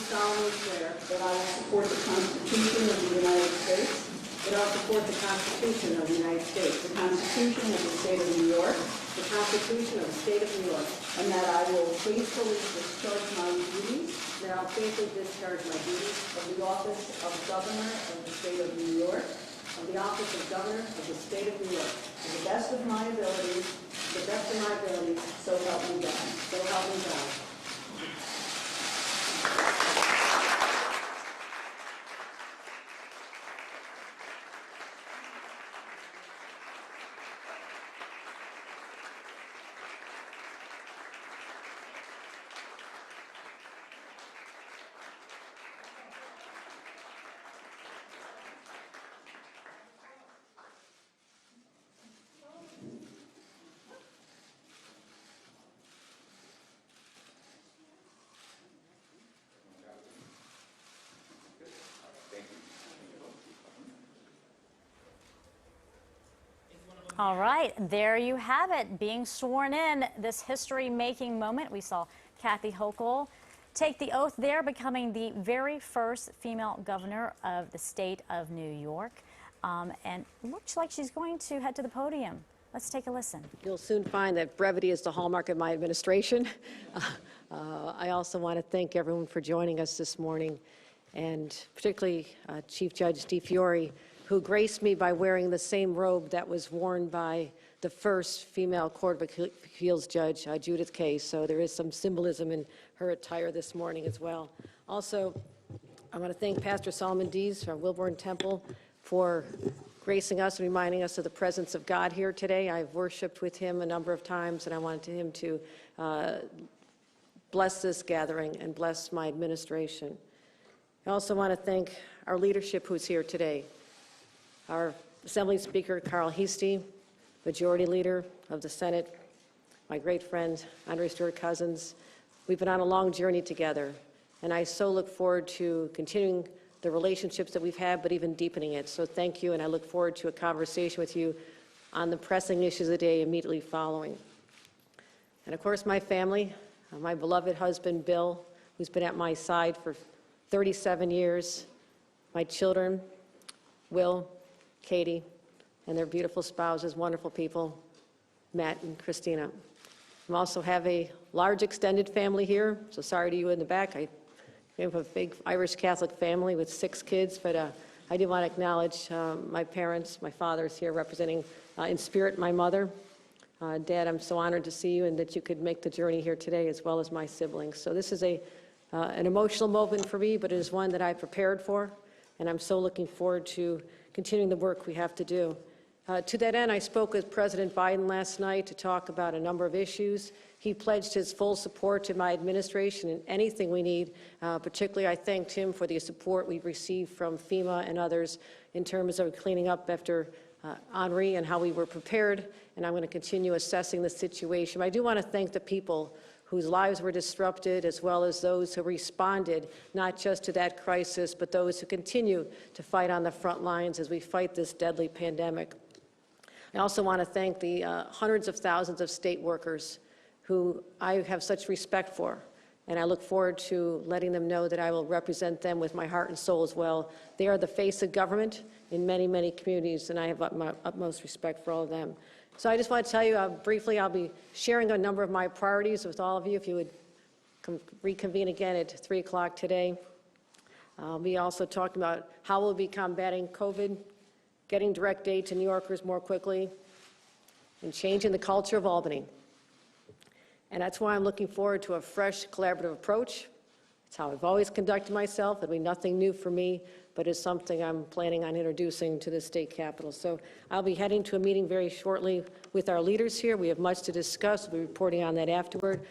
solemnly swear that I will support the Constitution of the United States, that I will support the Constitution of the United States, the Constitution of the State of New York, the Constitution of the State of New York, and that I will faithfully discharge my duties, that I will faithfully discharge my duties of the office of Governor of the State of New York, of the office of Governor of the State of New York, to the best of my abilities, so help me God. So help me God. All right, there you have it, being sworn in, this history-making moment. We saw Kathy Hochul take the oath there, becoming the very first female governor of the state of New York. And looks like she's going to head to the podium. Let's take a listen. You'll soon find that brevity is the hallmark of my administration. I also want to thank everyone for joining us this morning, and particularly Chief Judge DeFiore, who graced me by wearing the same robe that was worn by the first female Court of Appeals judge, Judith Case. So there is some symbolism in her attire this morning as well. Also, I want to thank Pastor Solomon Dees from Wilburn Temple for gracing us and reminding us of the presence of God here today. I've worshiped with him a number of times, and I wanted him to bless this gathering and bless my administration. I also want to thank our leadership who's here today. Our Assembly Speaker, Carl Heastie, Majority Leader of the Senate, my great friend, Andre Stewart Cousins. We've been on a long journey together, and I so look forward to continuing the relationships that we've had, but even deepening it. So thank you, and I look forward to a conversation with you on the pressing issues of the day immediately following. And of course, my family, my beloved husband, Bill, who's been at my side for 37 years, my children, Will, Katie, and their beautiful spouses, wonderful people, Matt and Christina. I also have a large extended family here, so sorry to you in the back. I came from a big Irish Catholic family with 6 kids, but I do want to acknowledge my parents. My father's here representing in spirit my mother. Dad, I'm so honored to see you and that you could make the journey here today, as well as my siblings. So this is an emotional moment for me, but it is one that I prepared for, and I'm so looking forward to continuing the work we have to do. To that end, I spoke with President Biden last night to talk about a number of issues. He pledged his full support to my administration in anything we need. Particularly, I thanked him for the support we've received from FEMA and others in terms of cleaning up after Henri and how we were prepared, and I'm going to continue assessing the situation. I do want to thank the people whose lives were disrupted, as well as those who responded not just to that crisis, but those who continue to fight on the front lines as we fight this deadly pandemic. I also want to thank the hundreds of thousands of state workers who I have such respect for, and I look forward to letting them know that I will represent them with my heart and soul as well. They are the face of government in many, many communities, and I have my utmost respect for all of them. So I just want to tell you briefly, I'll be sharing a number of my priorities with all of you if you would reconvene again at 3 o'clock today. I'll be also talking about how we'll be combating COVID, getting direct aid to New Yorkers more quickly, and changing the culture of Albany. And that's why I'm looking forward to a fresh collaborative approach. It's how I've always conducted myself. It'll be nothing new for me, but it's something I'm planning on introducing to the state capitol. So I'll be heading to a meeting very shortly with our leaders here. We have much to discuss. We'll be reporting on that afterward.